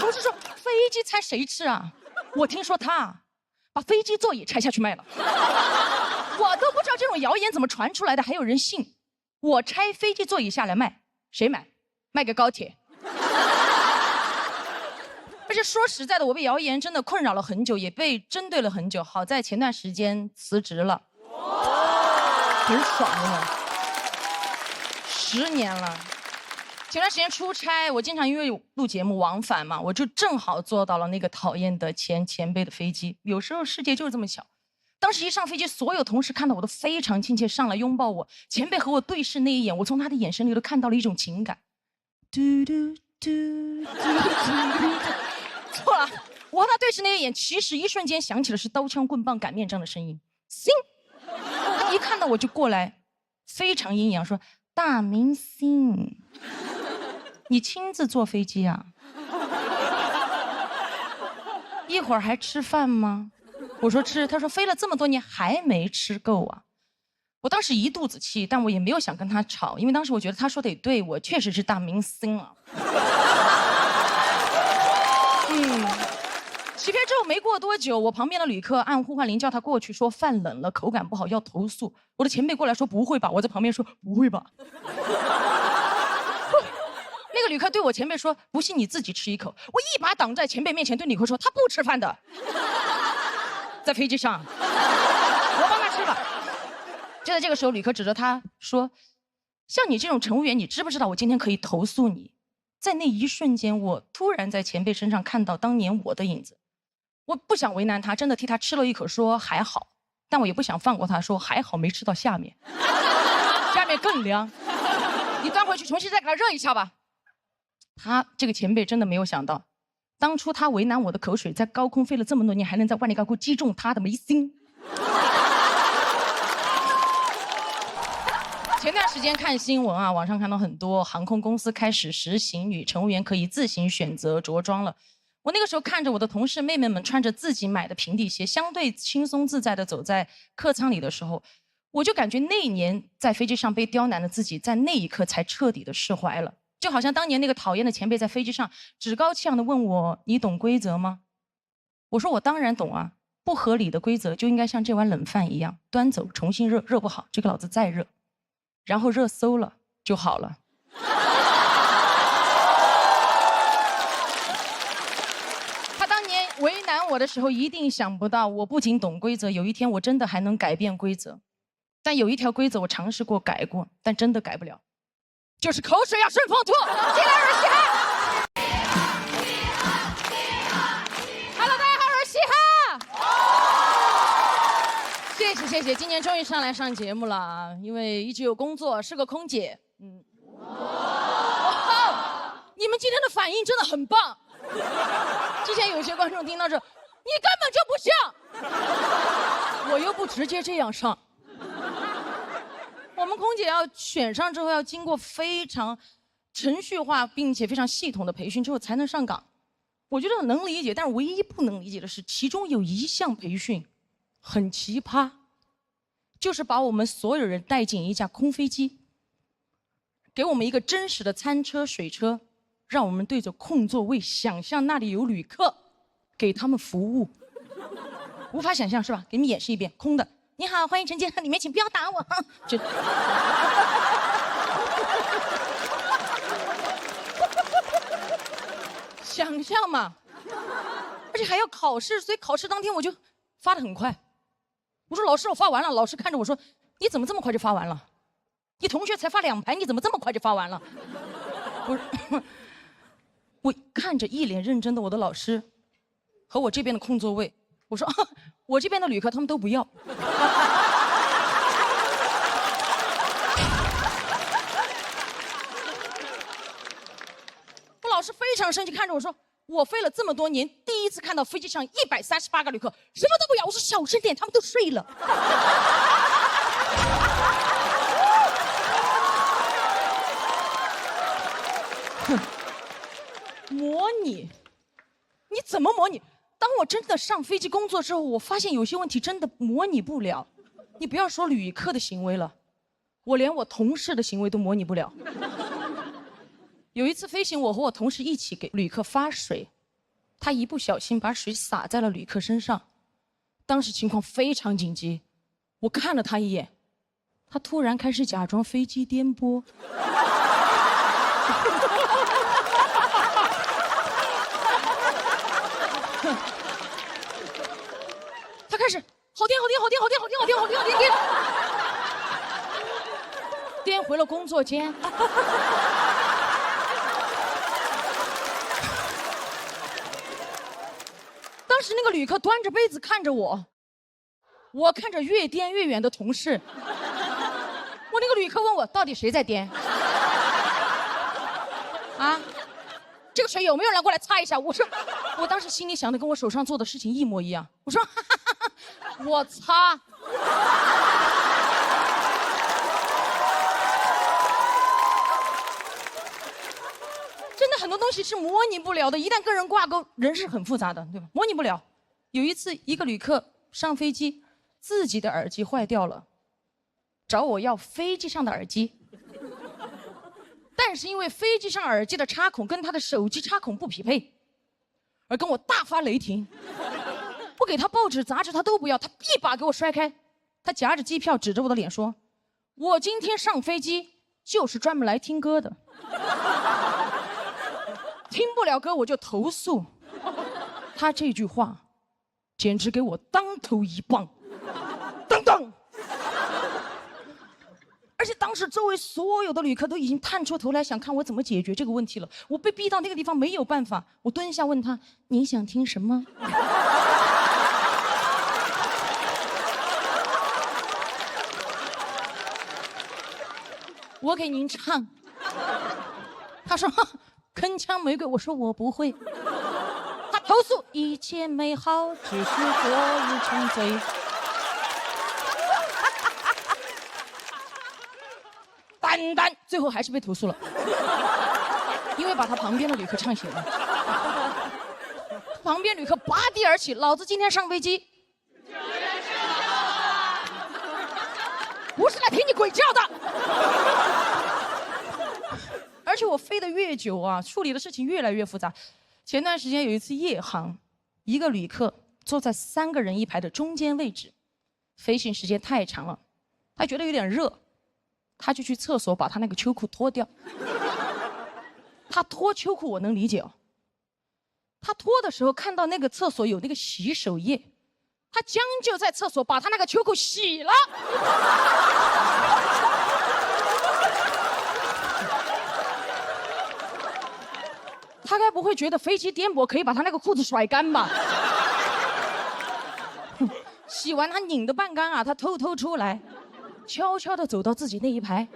同事说飞机餐谁吃啊？我听说他把飞机座椅拆下去卖了。我都不知道这种谣言怎么传出来的，还有人信。我拆飞机座椅下来卖，谁买？卖给高铁。而且说实在的，我被谣言真的困扰了很久，也被针对了很久。好在前段时间辞职了，很爽的。10年了。前段时间出差，我经常因为录节目往返嘛，我就正好坐到了那个讨厌的前辈的飞机。有时候世界就是这么小。当时一上飞机，所有同事看到我都非常亲切，上来拥抱我。前辈和我对视那一眼，我从他的眼神里都看到了一种情感。嘟嘟嘟嘟嘟。错了，我和他对视那一眼，其实一瞬间想起的是刀枪棍棒擀面杖的声音。行，一看到我就过来，非常阴阳说：“大明星。”你亲自坐飞机啊？一会儿还吃饭吗？我说吃，他说飞了这么多年还没吃够啊。我当时一肚子气，但我也没有想跟他吵，因为当时我觉得他说的也对，我确实是大明星啊。起飞之后没过多久，我旁边的旅客按呼唤铃叫他过去，说饭冷了，口感不好要投诉。我的前辈过来说不会吧，我在旁边说不会吧。那个旅客对我前辈说：“不信你自己吃一口。”我一把挡在前辈面前，对旅客说：“他不吃饭的，在飞机上，我帮他吃了。”就在这个时候，旅客指着他说：“像你这种乘务员，你知不知道我今天可以投诉你？”在那一瞬间，我突然在前辈身上看到当年我的影子。我不想为难他，真的替他吃了一口，说还好，但我也不想放过他，说还好没吃到下面，下面更凉，你端回去重新再给他热一下吧。他这个前辈真的没有想到，当初他为难我的口水，在高空飞了这么多年，还能在万里高空击中他的眉心。前段时间看新闻啊，网上看到很多航空公司开始实行女乘务员可以自行选择着装了。我那个时候看着我的同事妹妹们穿着自己买的平底鞋，相对轻松自在的走在客舱里的时候，我就感觉那一年在飞机上被刁难的自己，在那一刻才彻底的释怀了。就好像当年那个讨厌的前辈在飞机上趾高气扬的问我：“你懂规则吗？”我说：“我当然懂啊，不合理的规则就应该像这碗冷饭一样，端走重新热，热不好这个老子再热，然后热馊了就好了。”他当年为难我的时候，一定想不到我不仅懂规则，有一天我真的还能改变规则。但有一条规则我尝试过改过，但真的改不了。就是口水要顺风吐，进来有人嘻哈。Hello， 大家好，我是嘻哈。谢谢，今年终于上来上节目了啊！因为一直有工作，是个空姐。哇，你们今天的反应真的很棒。之前有些观众听到这，你根本就不像，我又不直接这样上。我们空姐要选上之后，要经过非常程序化并且非常系统的培训之后才能上岗。我觉得能理解，但是唯一不能理解的是，其中有一项培训很奇葩，就是把我们所有人带进一架空飞机，给我们一个真实的餐车、水车，让我们对着空座位想象那里有旅客，给他们服务。无法想象是吧？给你们演示一遍，空的。你好，欢迎乘进里面，请不要打我。就想象嘛，而且还要考试，所以考试当天我就发得很快。我说老师，我发完了。老师看着我说，你怎么这么快就发完了？你同学才发2排，你怎么这么快就发完了？我看着一脸认真的我的老师和我这边的空座位，我说、我这边的旅客他们都不要。我老师非常生气，看着我说，我飞了这么多年，第一次看到飞机上138个旅客什么都不要。我说小声点，他们都睡了。模拟，你怎么模拟？当我真的上飞机工作之后，我发现有些问题真的模拟不了。你不要说旅客的行为了，我连我同事的行为都模拟不了。有一次飞行，我和我同事一起给旅客发水，他一不小心把水洒在了旅客身上，当时情况非常紧急，我看了他一眼，他突然开始假装飞机颠簸。他开始好颠好颠好颠好颠好颠好颠好颠好颠颠，颠回了工作间。当时那个旅客端着杯子看着我，我看着越颠越远的同事。我那个旅客问我，到底谁在颠？啊？这个水有没有人过来擦一下？我说，我当时心里想的跟我手上做的事情一模一样。我说，哈哈哈哈，我擦。真的很多东西是模拟不了的，一旦跟人挂钩，人是很复杂的，对吧？模拟不了。有一次，一个旅客上飞机，自己的耳机坏掉了，找我要飞机上的耳机。但是因为飞机上耳机的插孔跟他的手机插孔不匹配，而跟我大发雷霆。我给他报纸杂志他都不要，他一把给我摔开，他夹着机票指着我的脸说，我今天上飞机就是专门来听歌的，听不了歌我就投诉。他这句话简直给我当头一棒，当当。而且当时周围所有的旅客都已经探出头来想看我怎么解决这个问题了，我被逼到那个地方没有办法，我蹲下问他，你想听什么？我给您唱。他说铿锵玫瑰，我说我不会。他投诉一切美好只是昨日沉醉。单单最后还是被投诉了，因为把他旁边的旅客唱醒了。旁边旅客拔地而起，老子今天上飞机不是来听你鬼叫的。而且我飞得越久啊，处理的事情越来越复杂。前段时间有一次夜航，一个旅客坐在3个人一排的中间位置，飞行时间太长了，他觉得有点热，他就去厕所把他那个秋裤脱掉。他脱秋裤我能理解哦，他脱的时候看到那个厕所有那个洗手液，他将就在厕所把他那个秋裤洗了。他该不会觉得飞机颠簸可以把他那个裤子甩干吧？洗完他拧得半干啊，他偷偷出来，悄悄地走到自己那一排。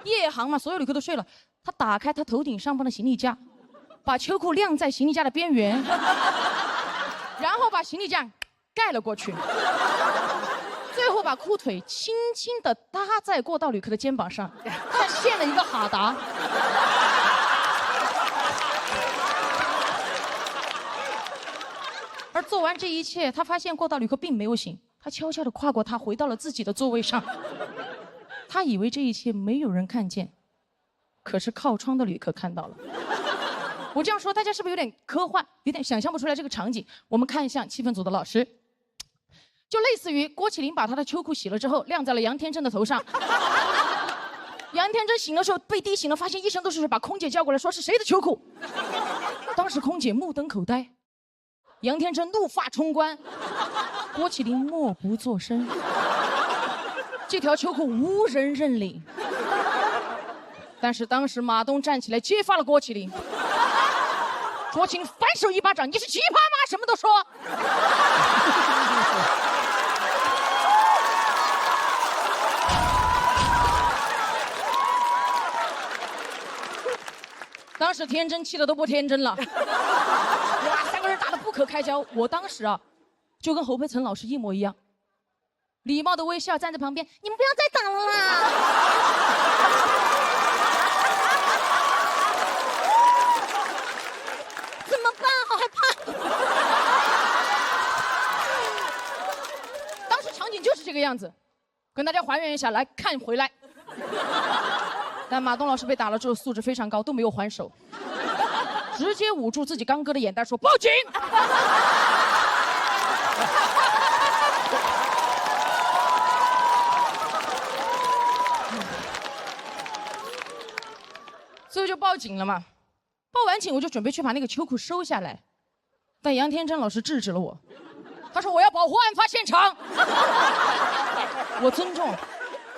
夜航嘛，所有旅客都睡了，他打开他头顶上方的行李架，把秋裤晾在行李架的边缘，然后把行李架盖了过去。最后把裤腿轻轻地搭在过道旅客的肩膀上，他献了一个哈达。而做完这一切，他发现过道旅客并没有醒，他悄悄地跨过他，回到了自己的座位上。他以为这一切没有人看见，可是靠窗的旅客看到了。我这样说，大家是不是有点科幻，有点想象不出来这个场景？我们看一下气氛组的老师，就类似于郭麒麟把他的秋裤洗了之后晾在了杨天真的头上。杨天真醒的时候被滴醒了，发现一身都是水，把空姐叫过来说是谁的秋裤。当时空姐目瞪口呆，杨天真怒发冲冠，郭麒麟默不作声。这条秋裤无人认领，但是当时马东站起来揭发了郭麒麟。卓琴反手一巴掌：“你是奇葩吗？什么都说。”当时天真气得都不天真了，哇，三个人打得不可开交。我当时啊，就跟侯佩岑老师一模一样，礼貌的微笑站在旁边，你们不要再打了啦。怎么办？好害怕。当时场景就是这个样子，跟大家还原一下，来看回来。但马东老师被打了之后素质非常高，都没有还手，直接捂住自己刚割的眼袋说报警。所以就报警了嘛。报完警我就准备去把那个秋裤收下来，但杨天真老师制止了我，他说我要保护案发现场。我尊重，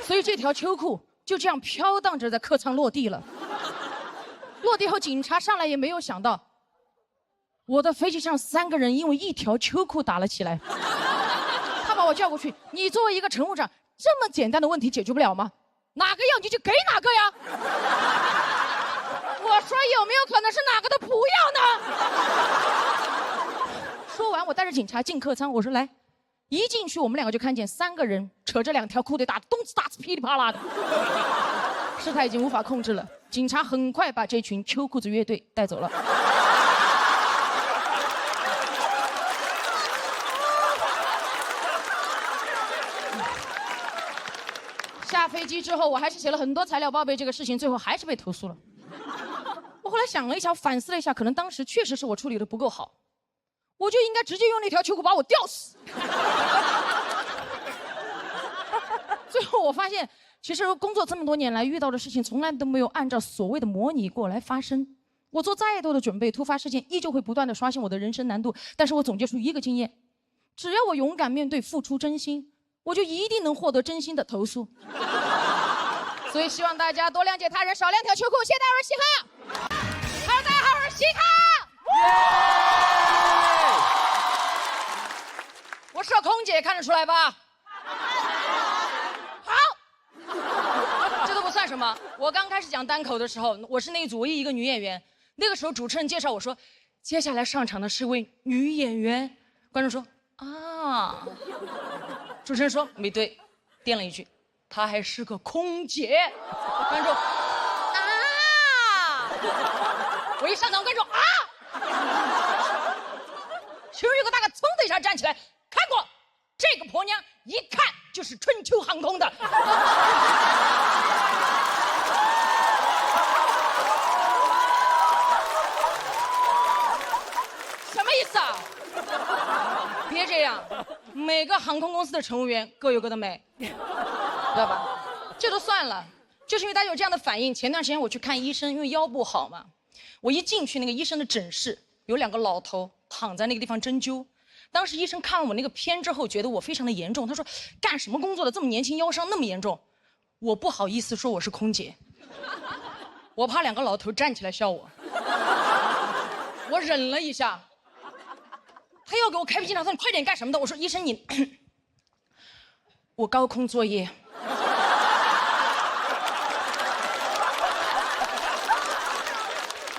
所以这条秋裤就这样飘荡着在客舱落地了。落地后，警察上来也没有想到，我的飞机上3个人因为一条秋裤打了起来。他把我叫过去，你作为一个乘务长，这么简单的问题解决不了吗？哪个要你就给哪个呀。我说有没有可能是哪个都不要呢？说完，我带着警察进客舱，我说来。一进去，我们2个就看见3个人扯着2条裤腿打得动次打次噼里啪啦的，事态已经无法控制了。警察很快把这群秋裤子乐队带走了。下飞机之后，我还是写了很多材料报备这个事情，最后还是被投诉了。我后来想了一下，反思了一下，可能当时确实是我处理的不够好。我就应该直接用那条秋裤把我吊死。最后我发现，其实工作这么多年来遇到的事情，从来都没有按照所谓的模拟过来发生。我做再多的准备，突发事件依旧会不断的刷新我的人生难度。但是我总结出一个经验：只要我勇敢面对，付出真心，我就一定能获得真心的投诉。所以希望大家多谅解他人，少晾条秋裤。谢谢大家，嘻哈！好，大家好，我是嘻哈。我是空姐，看得出来吧？好，这都不算什么。我刚开始讲单口的时候，我是那一组唯一一个女演员。那个时候主持人介绍我说，接下来上场的是位女演员。观众说啊，主持人说没对，垫了一句，她还是个空姐。观众啊，我一上场，观众啊，其中有个大哥噌的一下站起来。看过，这个婆娘一看就是春秋航空的。什么意思啊？别这样，每个航空公司的乘务员各有各的美，知道吧？这都算了，就是因为大家有这样的反应。前段时间我去看医生，因为腰不好嘛，我一进去那个医生的诊室，有2个老头躺在那个地方针灸。当时医生看了我那个片之后，觉得我非常的严重。他说：“干什么工作的这么年轻，腰伤那么严重？”我不好意思说我是空姐，我怕2个老头站起来笑我。我忍了一下，他要给我开脾气，他说：“你快点干什么的？”我说：“医生你，我高空作业。”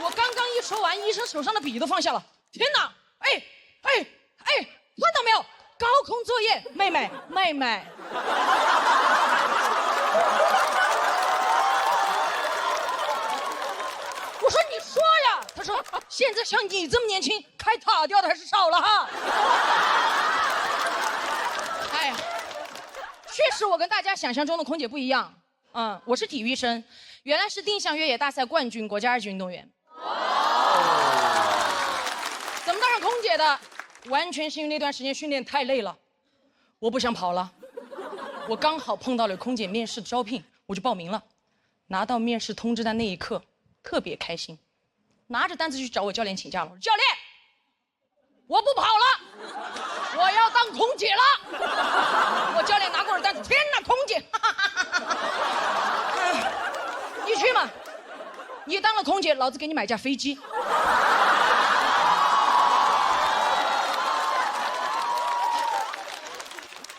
我刚刚一说完，医生手上的笔都放下了。天哪！哎，看到没有？高高空作业，妹妹。我说你说呀，他说现在像你这么年轻，开塔吊的还是少了哈。哎呀，确实我跟大家想象中的空姐不一样。我是体育生，原来是定向越野大赛冠军，国家2级运动员。怎么当上空姐的？完全是因为那段时间训练太累了，我不想跑了。我刚好碰到了空姐面试的招聘，我就报名了。拿到面试通知单那一刻，特别开心，拿着单子去找我教练请假了。我说教练，我不跑了，我要当空姐了。我教练拿过我的单子，天哪，空姐！你去嘛，你当了空姐，老子给你买架飞机。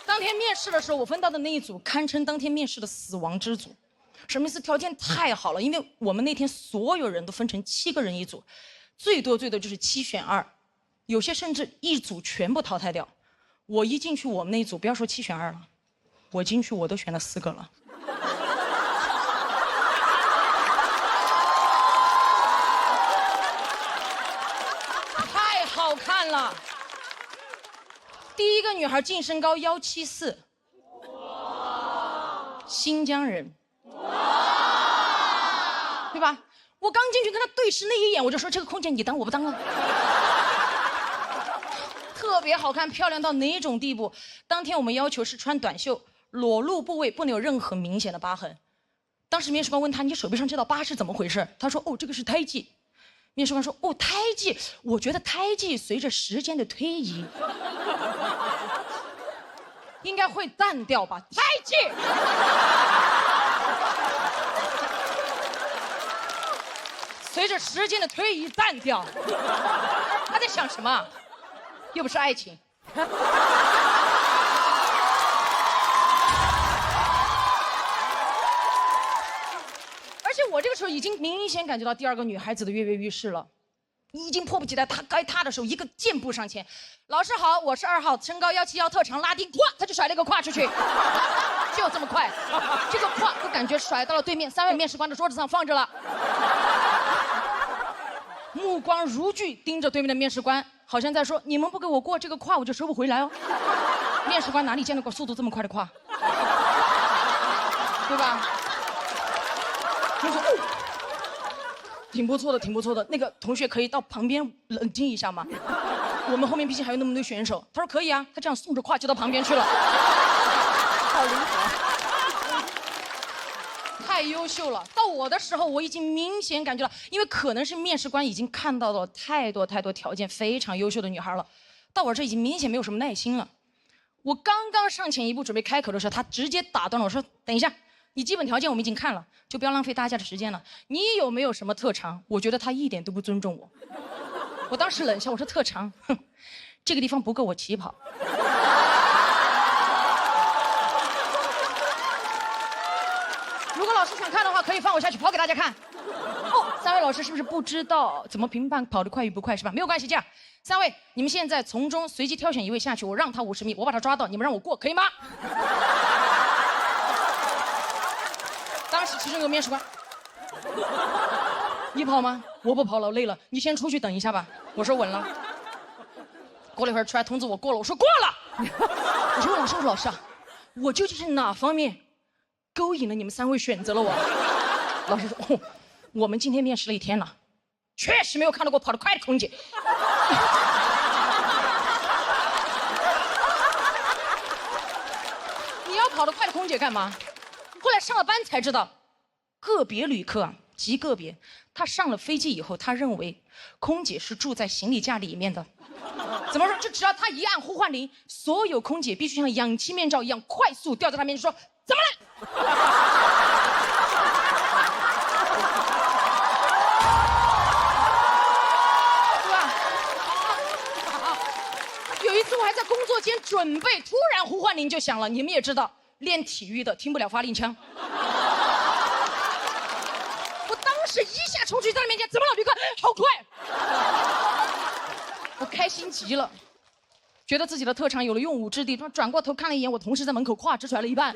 当天面试的时候，我分到的那一组堪称当天面试的死亡之组。什么意思？条件太好了，因为我们那天所有人都分成7个人一组，最多就是7选2，有些甚至一组全部淘汰掉。我一进去我们那一组，不要说7选2了，我进去我都选了4个了。太好看了。第一个女孩净身高174，新疆人，对吧？我刚进去跟她对视那一眼，我就说这个空姐你当我不当了。特别好看，漂亮到哪种地步？当天我们要求是穿短袖，裸露部位不能有任何明显的疤痕。当时面试官问他你手臂上这道疤是怎么回事？他说哦这个是胎记。面试官说：“哦，胎记，我觉得胎记随着时间的推移，应该会淡掉吧？胎记，随着时间的推移淡掉。他在想什么？又不是爱情。”而且我这个时候已经明显感觉到第2个女孩子的跃跃欲试了，已经迫不及待，她该踏的时候一个箭步上前，老师好，我是2号，身高171，特长拉丁，咵，她就甩了一个胯出去，就这么快，这个胯都感觉甩到了对面3位面试官的桌子上放着了，目光如炬盯着对面的面试官，好像在说你们不给我过这个胯，我就收不回来哦。面试官哪里见到过速度这么快的胯，对吧？他说：“哦，挺不错的，挺不错的。那个同学可以到旁边冷静一下吗？我们后面毕竟还有那么多选手。”他说：“可以啊。”他这样送着胯就到旁边去了，好灵活，太优秀了。到我的时候，我已经明显感觉到，因为可能是面试官已经看到了太多条件非常优秀的女孩了，到我这已经明显没有什么耐心了。我刚刚上前一步准备开口的时候，他直接打断了我说：“等一下。你基本条件我们已经看了，就不要浪费大家的时间了。你有没有什么特长？”我觉得他一点都不尊重我。我当时冷笑，我说：“特长，哼，这个地方不够我起跑。”如果老师想看的话，可以放我下去跑给大家看。哦，3位老师是不是不知道怎么评判跑得快与不快是吧？没有关系，这样，3位你们现在从中随机挑选1位下去，我让他50米，我把他抓到，你们让我过，可以吗？当时其中有个面试官，你跑吗？我不跑了，我累了，你先出去等一下吧。我说稳了。过了一会儿出来通知我过了，我说过了。我说老师，老师啊，我究竟是哪方面勾引了你们3位选择了我？老师说哦，我们今天面试了1天了，确实没有看到过跑得快的空姐。你要跑得快的空姐干嘛？后来上了班才知道，个别旅客啊，极个别，他上了飞机以后，他认为空姐是住在行李架里面的。怎么说？就只要他一按呼唤铃，所有空姐必须像氧气面罩一样快速吊在他面前说：“怎么了？”对吧？有一次我还在工作间准备，突然呼唤铃就响了。你们也知道。练体育的听不了发令枪，我当时一下冲出去在他面前，怎么了，旅客？好快！我开心极了。觉得自己的特长有了用武之地，转过头看了一眼我同事在门口胯支甩了一半。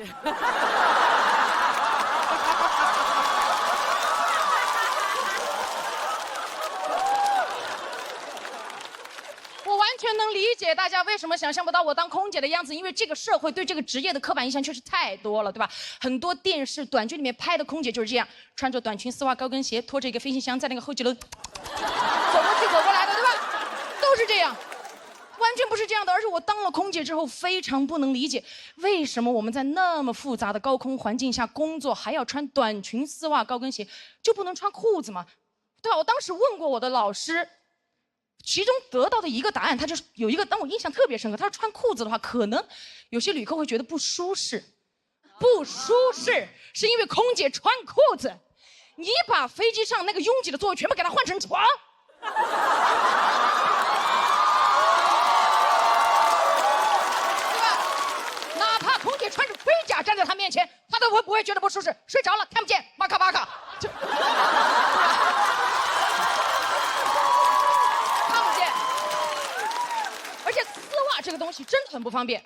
我完全能理解大家为什么想象不到我当空姐的样子，因为这个社会对这个职业的刻板印象确实太多了，对吧？很多电视短剧里面拍的空姐就是这样，穿着短裙、丝袜、高跟鞋，拖着一个飞行箱在那个候机楼走过去走过来的，对吧？都是这样。完全不是这样的，而且我当了空姐之后非常不能理解，为什么我们在那么复杂的高空环境下工作还要穿短裙、丝袜、高跟鞋，就不能穿裤子吗？对吧？我当时问过我的老师，其中得到的一个答案，他就是有一个让我印象特别深刻，他说穿裤子的话，可能有些旅客会觉得不舒适，不舒适是因为空姐穿裤子，你把飞机上那个拥挤的座位全部给它换成床。空姐穿着盔甲站在他面前，他都不会觉得不舒适，睡着了看不见，巴卡巴卡，看不见。而且丝袜这个东西真的很不方便，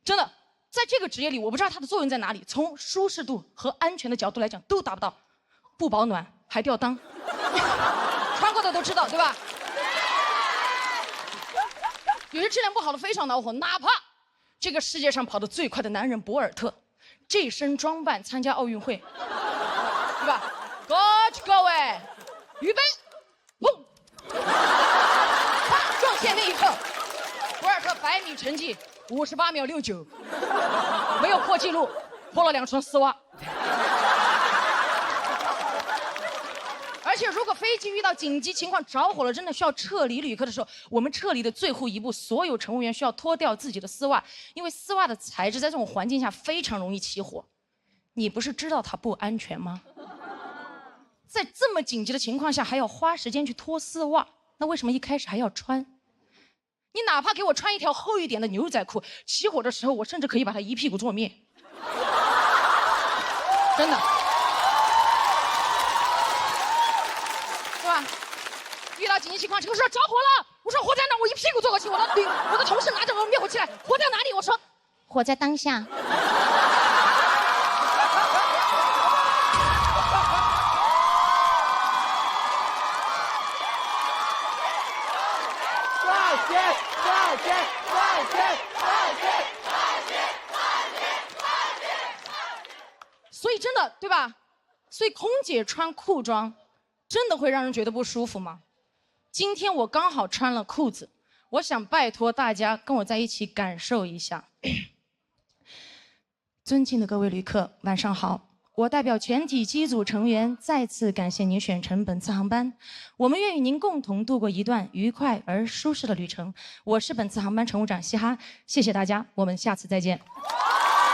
真的，在这个职业里，我不知道它的作用在哪里，从舒适度和安全的角度来讲都达不到，不保暖还吊裆，穿过的都知道，对吧？有些质量不好的非常恼火，哪怕这个世界上跑得最快的男人博尔特，这身装扮参加奥运会，对吧？过去各位，预备，砰！他撞线那一刻，博尔特100米成绩58秒69，没有破纪录，破了2双丝袜。而且，如果飞机遇到紧急情况着火了，真的需要撤离旅客的时候，我们撤离的最后一步，所有乘务员需要脱掉自己的丝袜，因为丝袜的材质在这种环境下非常容易起火。你不是知道它不安全吗？在这么紧急的情况下，还要花时间去脱丝袜，那为什么一开始还要穿？你哪怕给我穿一条厚一点的牛仔裤，起火的时候，我甚至可以把它一屁股坐灭。真的。遇到紧急情况，这个说着火了，我说火在哪？我一屁股坐过去，我的同事拿着我灭火器来，火在哪里？我说火在当下。所以真的对吧？所以空姐穿裤装，真的会让人觉得不舒服吗？今天我刚好穿了裤子，我想拜托大家跟我在一起感受一下。尊敬的各位旅客，晚上好。我代表全体机组成员再次感谢您选乘本次航班，我们愿与您共同度过一段愉快而舒适的旅程。我是本次航班乘务长希哈，谢谢大家，我们下次再见。